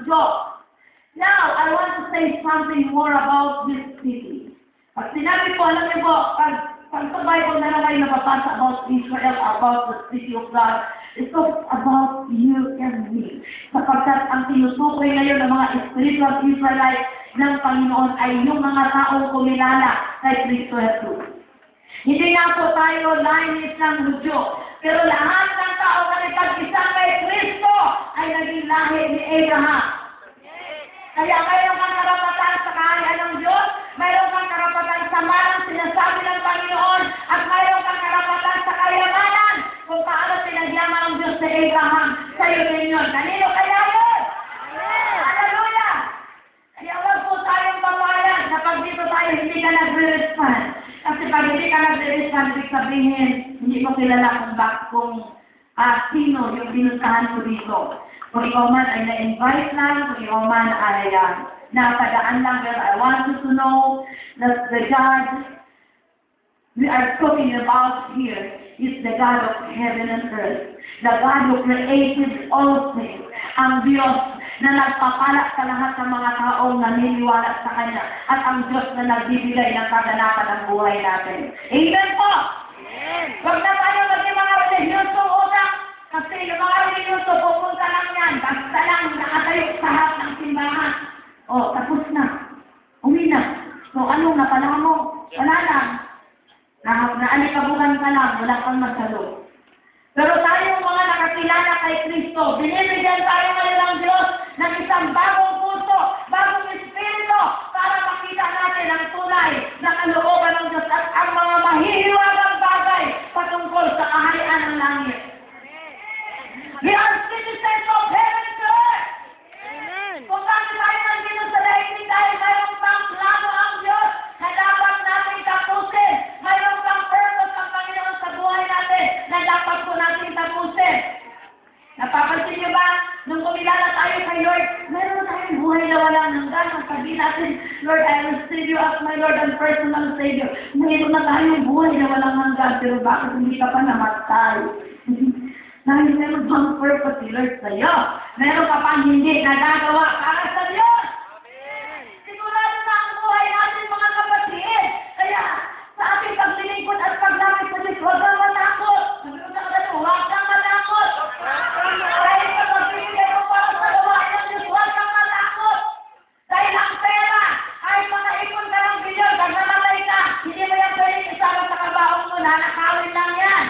Hudyo. Now, I want to say something more about this city. Pag sinabi ko, alam niyo po, pag sa Bible na kayo nababasa about Israel, about the city of God, it talks about you and me. Sapagkat ang tinutukoy ngayon ng mga spiritual Israelites ng Panginoon ay yung mga taong kumilala kay Kristo Jesus. Hindi nga po tayo lineage ng Hudyo, pero lahat ng tao na nagkag-isa kay Kristo ay naging lahi ni Abraham. Kaya mayroon kang karapatan sa kaharian ng Diyos, mayroon kang karapatan sa marang sinasabi ng Panginoon, at mayroon kang karapatan sa kayamanan kung paano pinagyaman ng Diyos sa Abraham. Sa'yo din yun. Kanino kaya yun? Hallelujah! Kaya wag po tayong bawalan na pag dito tayo hindi ka nagre-respond. Kasi pag hindi ka nagre-respond, ibig sabihin, hindi ko kilala kung sino yung binuntahan ko dito. Kung ikaw man ay na-invite lang, kung ikaw man ay napadaan lang, but I want you to know that the God we are talking about here is the God of heaven and earth. The God who created all things. Ang Diyos na nagpapala sa lahat ng mga taong naniniwala sa Kanya. At ang Diyos na nagbibigay ng kaganapan ng buhay natin. Amen po! Amen! Huwag na tayo maging mga relihiyosong utak. Kasi yung mga religyoso, pupunta lang yan. Basta lang nakatayo sa harap ng simbahan. O, tapos na. Uwi na. So, anong napala mo? Wala lang. Naalikabukan ka lang. Wala kang masalo. Pero tayong mga nakakilala kay Kristo, binibigyan tayo ngayon ng Diyos ng isang bagong puso, bagong espiritu, para makita natin ang tunay na kalooban ng Diyos at ang mga mahihiwagang bagay patungkol sa kaharian ng langit. We are citizens of heaven and earth. Amen. Kung bakit tayo nandito sa daigdig dahil mayroon pang plano ang Diyos na dapat natin tapusin. Mayroon pang purpose ang Panginoon sa buhay natin na dapat po natin tapusin. Napapansin niyo ba, nung kumilala tayo kay Lord, mayroon tayong buhay na walang hanggan. Ang sabihin natin, Lord, I will receive you as my Lord and personal Savior. Mayroon na tayong buhay na walang hanggan, pero bakit hindi ka pa namatay? Dahil meron bang purpose si Lord sa'yo? Meron ka pang hindi nagagawa para sa Diyos? Amen. Sigurado na ang buhay natin, mga kapatid. Kaya sa ating paglilingkod at paglapit sa Diyos, huwag kang matakot. Sabi ko sa kanila, huwag kang matakot. Dahil sa pagbibigay mo para sa gawain ng Diyos, huwag kang matakot. Dahil ang pera, ay makaipon ka ng bilyon, pag namatay ka, hindi mo yan pwedeng isama sa kabaong mo, nanakawin lang yan.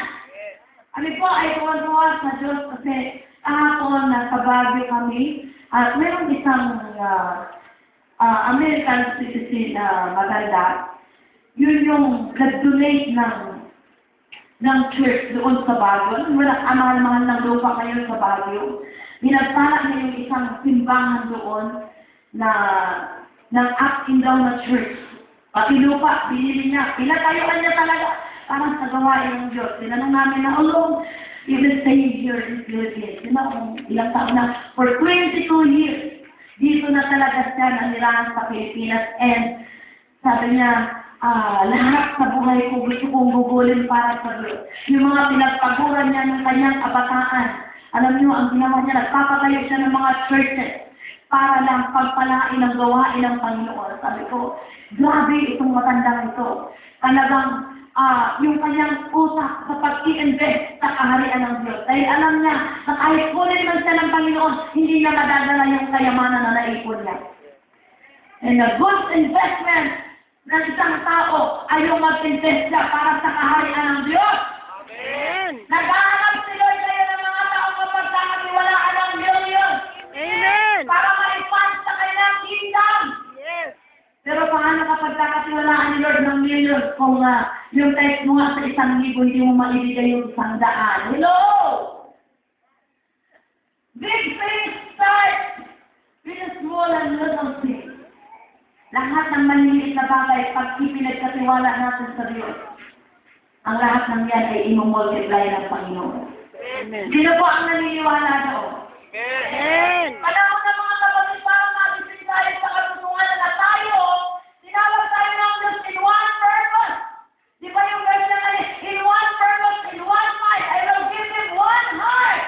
Kami po ay tuwan-tuwan sa Diyos kasi kahapon nasa Baguio kami at mayroong isang American citizen na maganda. Yun yung nag-donate ng church doon sa Baguio. Wala mahal-mahal ng lupa ngayon sa Baguio. Binagpala niya yung isang simbahan doon na ng up and down na church. Pati lupa, binili niya. Pinatayuan niya talaga. Parang sa gawain ng Diyos. Tinanong namin na, oh, you will stay here in Philippines. Ilang taon na, for 22 years, dito na talaga siya nanirahan sa Pilipinas. And sabi niya, lahat sa buhay ko gusto kong gugulin para sa Diyos. Yung mga pinagpaguran niya ng kanyang kabataan, alam niyo, ang ginawa niya, nagpapatayo siya ng mga churches para lang pagpalain ang gawain ng Panginoon. Sabi ko, grabe itong matandang ito. Talagang, yung kanyang utak sa pag-i-invest sa kaharian ng Diyos. Dahil alam niya na kahit kunin man siya ng Panginoon, hindi niya madadala yung kayamanan na naipon niya. And a good investment ng isang tao ay yung mag-invest siya para sa kaharian ng Diyos. Amen! Naghahanap si Lord kayo ng mga tao kapag nakatiwalaan ng Diyos yun. Amen! Para ma-fund sa kanyang kingdom. Yes! Pero paano kapag nakatiwalaan ni Lord ng millions kung yung text mo nga sa 1,000, hindi mo maibigay yung 100? Hello! Big things start with a small and little thing. Lahat ng maliliit na bagay, pag ipinagkatiwala natin sa Diyos, ang lahat ng yan ay imumultiply ng Panginoon. Amen. Sino po ang naniniwala doon? Amen! Panahon ng mga kapatid, parang nabisin tayo sa katutungan na tayo, tinawag tayo ng Diyos in one purpose. Di ba yung verse na kayo, in one purpose, in one mind, I will give him one heart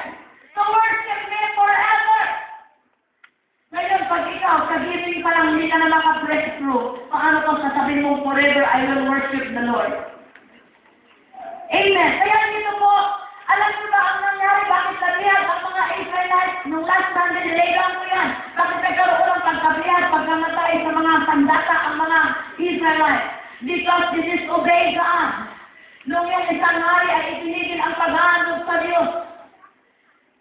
to worship me forever. Ngayon, ikaw, sa-giving pa lang, hindi ka na maka-breakthrough, paano kung sasabihin mo, forever I will worship the Lord? Amen. Kaya dito po, alam niyo ba ang nangyari? Bakit nabihag ang mga Israelites? Nung last Sunday, nilayang ko yan. Bakit nagkaroon ng pagkabihag, pagkamatay sa mga sandata ang mga Israelites? Because they disobeyed God. Nung yung isang hari ay itinigil ang paghahandog sa Diyos.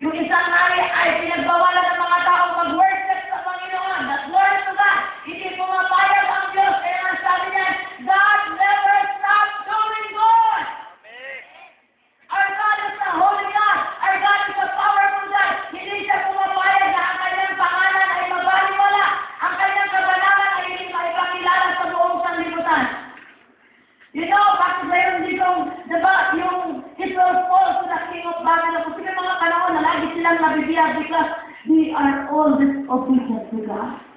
Yung isang hari ay pinagbawalan ng mga taong mag-worship sa Panginoon. That's glory to God. Hindi pumapayag ang Diyos. Kaya ang sabi niya, God never stops doing good. Our God is a holy God. Our God is a powerful God. Hindi siya pumapayag na ang kanyang pangalan ay mabaliwala. Ang kanyang kabanalan ay hindi maipakilala sa buong sanlibutan. You know, bakit mayroon ditong, diba, yung Israel falls to the king of Babylon. Kasi may mga panahon na lagi silang nabibiyag because they are all disobedient to God.